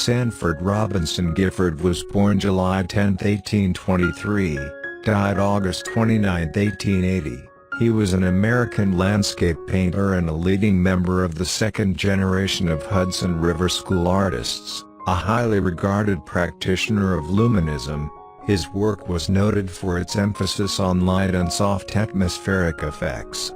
Sanford Robinson Gifford was born July 10, 1823, died August 29, 1880. He was an American landscape painter and a leading member of the second generation of Hudson River School artists, a highly regarded practitioner of Luminism. His work was noted for its emphasis on light and soft atmospheric effects.